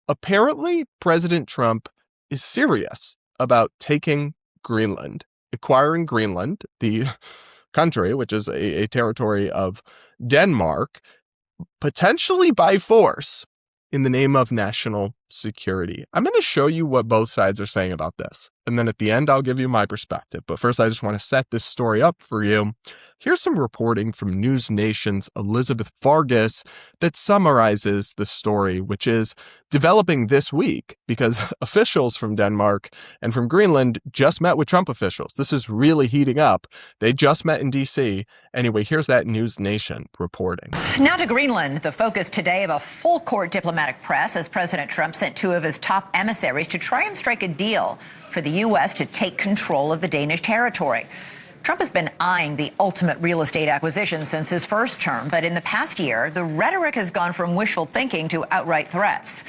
Apparently, President Trump is serious about taking Greenland, acquiring Greenland, the country, which is a territory of Denmark, potentially by force in the name of national security. I'm going to show you what both sides are saying about this. And then at the end, I'll give you my perspective. But first, I just want to set this story up for you. Here's some reporting from News Nation's Elizabeth Vargas that summarizes the story, which is developing this week because officials from Denmark and from Greenland just met with Trump officials. This is really heating up. They just met in D.C. Anyway, here's that News Nation reporting. Now to Greenland, the focus today of a full-court diplomatic press as President Trump sent two of his top emissaries to try and strike a deal for the U.S. to take control of the Danish territory. Trump has been eyeing the ultimate real estate acquisition since his first term, but in the past year, the rhetoric has gone from wishful thinking to outright threats.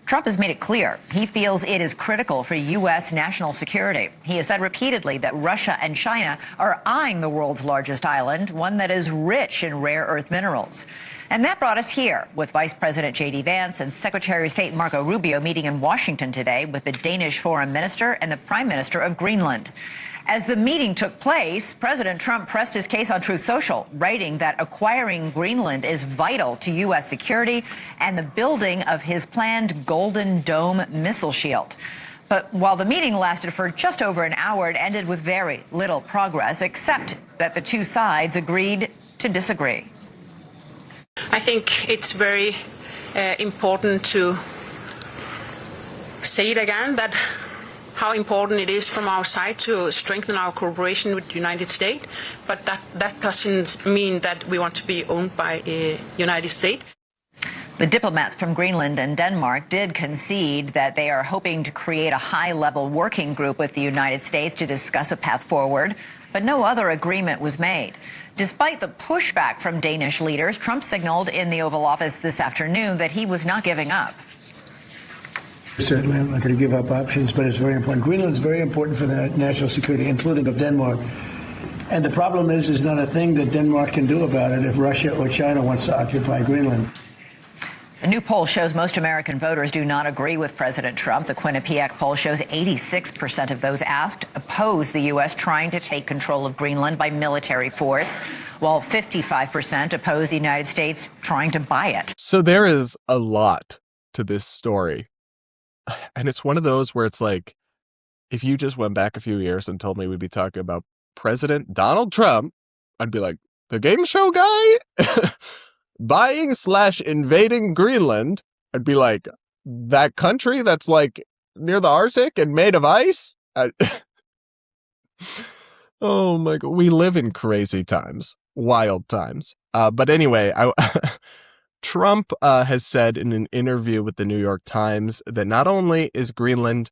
Trump has made it clear he feels it is critical for U.S. national security. He has said repeatedly that Russia and China are eyeing the world's largest island, one that is rich in rare earth minerals. And that brought us here with Vice President J.D. Vance and Secretary of State Marco Rubio meeting in Washington today with the Danish Foreign Minister and the Prime Minister of Greenland. As the meeting took place, President Trump pressed his case on Truth Social, writing that acquiring Greenland is vital to U.S. security and the building of his planned Golden Dome missile shield. But while the meeting lasted for just over an hour, it ended with very little progress, except that the two sides agreed to disagree. I think it's very important to say it again that how important it is from our side to strengthen our cooperation with the United States, but that doesn't mean that we want to be owned by the United States. The diplomats from Greenland and Denmark did concede that they are hoping to create a high-level working group with the United States to discuss a path forward, but no other agreement was made. Despite the pushback from Danish leaders, Trump signaled in the Oval Office this afternoon that he was not giving up. Certainly, I'm not going to give up options, but it's very important. Greenland's very important for the national security, including of Denmark. And the problem is not a thing that Denmark can do about it if Russia or China wants to occupy Greenland. A new poll shows most American voters do not agree with President Trump. The Quinnipiac poll shows 86% of those asked oppose the U.S. trying to take control of Greenland by military force, while 55% oppose the United States trying to buy it. So there is a lot to this story. And it's one of those where it's like, if you just went back a few years and told me we'd be talking about President Donald Trump, I'd be like, the game show guy? Buying/invading Greenland? I'd be like, that country that's like near the Arctic and made of ice? Oh my God. We live in crazy times, wild times. But anyway, Trump has said in an interview with the New York Times that not only is Greenland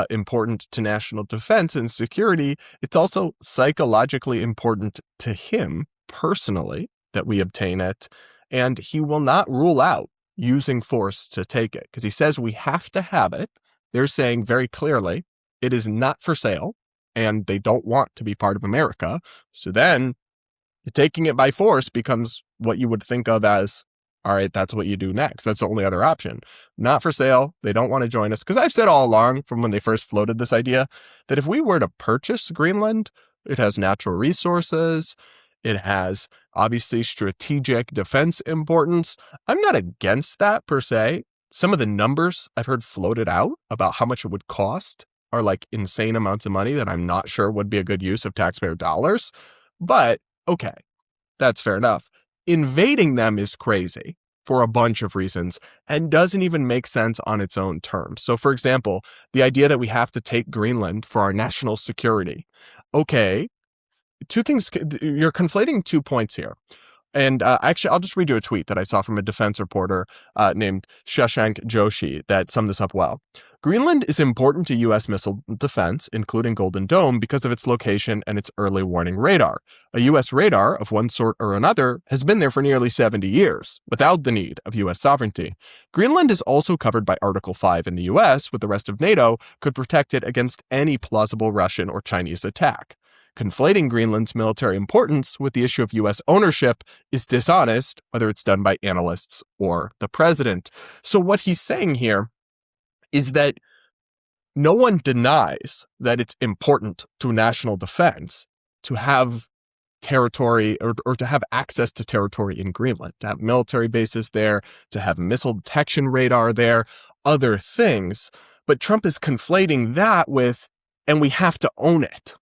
important to national defense and security, it's also psychologically important to him personally that we obtain it. And he will not rule out using force to take it because he says we have to have it. They're saying very clearly it is not for sale and they don't want to be part of America. So then taking it by force becomes what you would think of as, all right, that's what you do next. That's the only other option. Not for sale. They don't want to join us. Because I've said all along from when they first floated this idea that if we were to purchase Greenland, it has natural resources. It has obviously strategic defense importance. I'm not against that per se. Some of the numbers I've heard floated out about how much it would cost are like insane amounts of money that I'm not sure would be a good use of taxpayer dollars. But okay, that's fair enough. Invading them is crazy for a bunch of reasons and doesn't even make sense on its own terms. So, for example, the idea that we have to take Greenland for our national security. Okay, two things. You're conflating 2 points here. And actually, I'll just read you a tweet that I saw from a defense reporter named Shashank Joshi that summed this up well. Greenland is important to U.S. missile defense, including Golden Dome, because of its location and its early warning radar. A U.S. radar of one sort or another has been there for nearly 70 years, without the need of U.S. sovereignty. Greenland is also covered by Article 5 in the U.S., with the rest of NATO could protect it against any plausible Russian or Chinese attack. Conflating Greenland's military importance with the issue of U.S. ownership is dishonest, whether it's done by analysts or the president. So what he's saying here is that no one denies that it's important to national defense to have territory or to have access to territory in Greenland, to have military bases there, to have missile detection radar there, other things. But Trump is conflating that with, and we have to own it.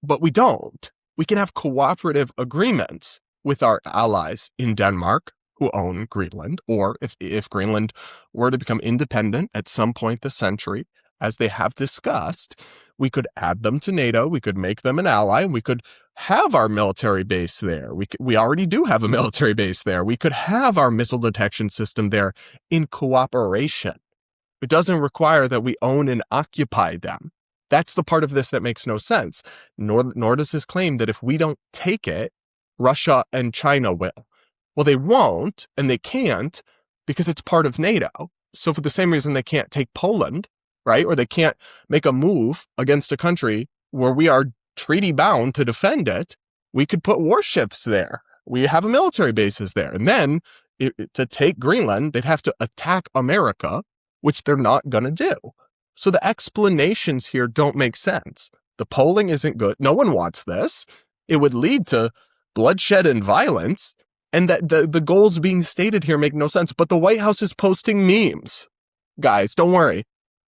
But we don't. We can have cooperative agreements with our allies in Denmark who own Greenland, or if Greenland were to become independent at some point this century, as they have discussed, we could add them to NATO, we could make them an ally, and we could have our military base there. We already do have a military base there. We could have our missile detection system there in cooperation. It doesn't require that we own and occupy them. That's the part of this that makes no sense. Nor does his claim that if we don't take it, Russia and China will. Well, they won't, and they can't, because it's part of NATO. So for the same reason they can't take Poland, right? Or they can't make a move against a country where we are treaty bound to defend it, we could put warships there. We have a military bases there. And then to take Greenland, they'd have to attack America, which they're not going to do. So the explanations here don't make sense. The polling isn't good. No one wants this. It would lead to bloodshed and violence. And that the goals being stated here make no sense. But the White House is posting memes. Guys, don't worry.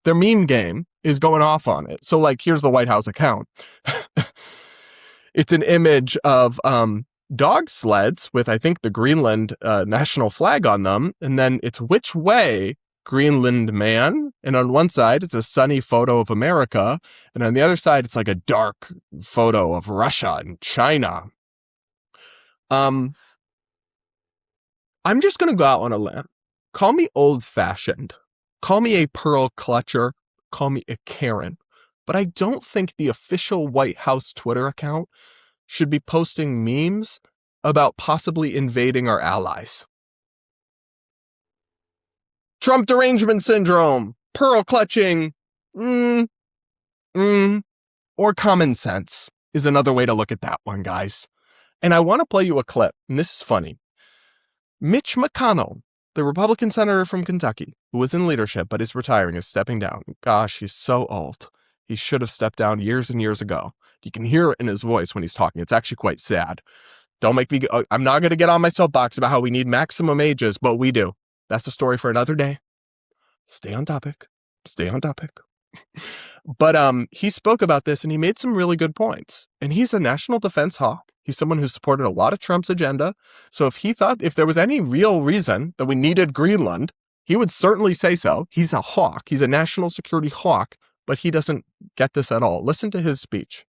Their meme game is going off on it. So, like, here's the White House account. It's an image of dog sleds with, I think, the Greenland national flag on them. And then it's which way, Greenland man. And on one side, it's a sunny photo of America. And on the other side, it's like a dark photo of Russia and China. I'm just going to go out on a limb. Call me old-fashioned. Call me a pearl clutcher. Call me a Karen. But I don't think the official White House Twitter account should be posting memes about possibly invading our allies. Trump derangement syndrome, pearl clutching, or common sense is another way to look at that one, guys. And I want to play you a clip, and this is funny. Mitch McConnell, the Republican senator from Kentucky, who was in leadership but is retiring, is stepping down. Gosh, he's so old. He should have stepped down years and years ago. You can hear it in his voice when he's talking. It's actually quite sad. Don't make me... I'm not going to get on my soapbox about how we need maximum ages, but we do. That's a story for another day. Stay on topic. Stay on topic. But he spoke about this and he made some really good points. And he's a national defense hawk. He's someone who supported a lot of Trump's agenda. So if there was any real reason that we needed Greenland, he would certainly say so. He's a hawk. He's a national security hawk, but he doesn't get this at all. Listen to his speech.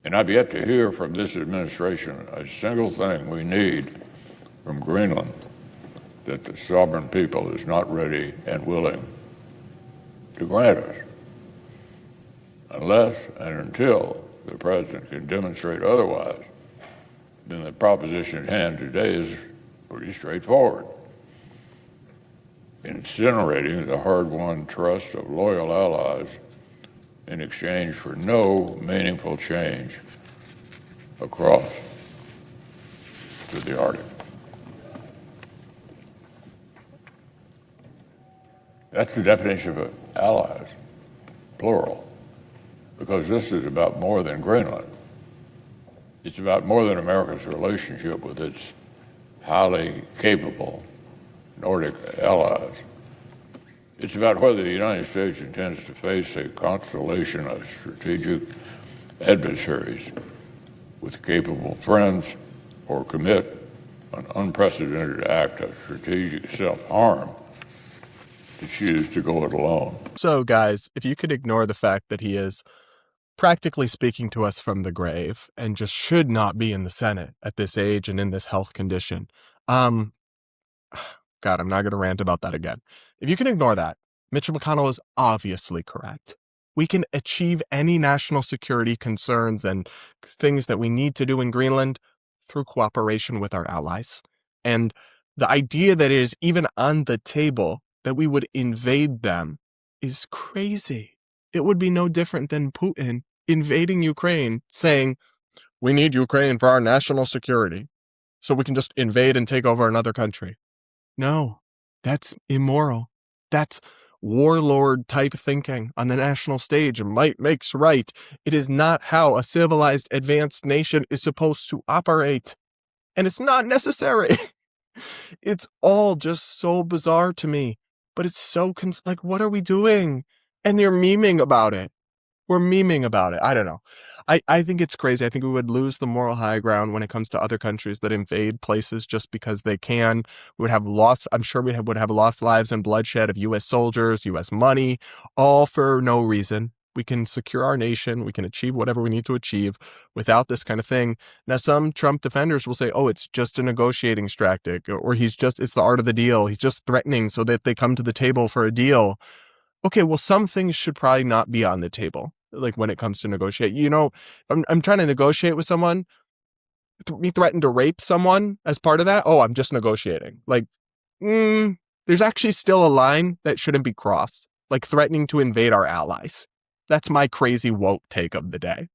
And I've yet to hear from this administration a single thing we need from Greenland that the sovereign people is not ready and willing to grant us, unless and until the president can demonstrate otherwise. Then the proposition at hand today is pretty straightforward. Incinerating the hard-won trust of loyal allies in exchange for no meaningful change across to the Arctic. That's the definition of allies, plural, because this is about more than Greenland. It's about more than America's relationship with its highly capable Nordic allies. It's about whether the United States intends to face a constellation of strategic adversaries with capable friends or commit an unprecedented act of strategic self-harm to choose to go it alone. So, guys, if you could ignore the fact that he is practically speaking to us from the grave and just should not be in the Senate at this age and in this health condition. God, I'm not going to rant about that again. If you can ignore that, Mitch McConnell is obviously correct. We can achieve any national security concerns and things that we need to do in Greenland through cooperation with our allies. And the idea that it is even on the table that we would invade them is crazy. It would be no different than Putin invading Ukraine, saying, we need Ukraine for our national security, so we can just invade and take over another country. No, that's immoral. That's warlord type thinking on the national stage. Might makes right. It is not how a civilized, advanced nation is supposed to operate. And it's not necessary. It's all just so bizarre to me. But it's so, like, what are we doing? And they're memeing about it. We're memeing about it. I don't know. I think it's crazy. I think we would lose the moral high ground when it comes to other countries that invade places just because they can. We would have lost, I'm sure we would have lost lives and bloodshed of U.S. soldiers, U.S. money, all for no reason. We can secure our nation. We can achieve whatever we need to achieve without this kind of thing. Now, some Trump defenders will say, oh, it's just a negotiating tactic, or it's the art of the deal. He's just threatening so that they come to the table for a deal. Okay, well, some things should probably not be on the table. Like when it comes to negotiate, I'm trying to negotiate with someone. Me threaten to rape someone as part of that. Oh, I'm just negotiating. Like, there's actually still a line that shouldn't be crossed. Like threatening to invade our allies. That's my crazy woke take of the day.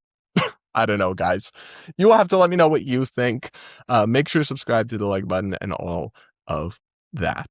I don't know, guys. You will have to let me know what you think. Make sure to subscribe to the like button and all of that.